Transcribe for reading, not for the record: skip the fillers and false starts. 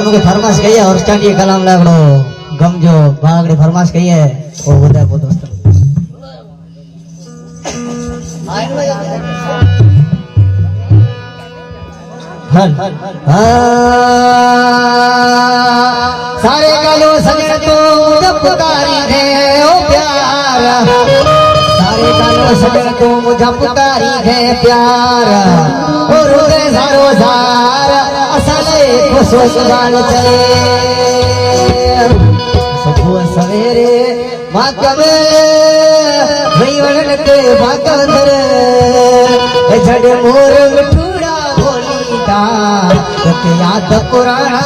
hotel में फरमाश कही है और स्टैंडी कलाम लागड़ो गमजो बागड़ी फरमाश कही है वो बताए वो दोस्तों सारे गालो सजन तो जब पुकारी है ओ प्यार सारे गालो सजन तो मुझे पुकारी है प्यार और उदय सारो सार असले खुशो सुबान चले सुबह सवेरे माकमे भईवण के भागंदर झड़ मोर मिठूड़ा बोली का तो याद पुराना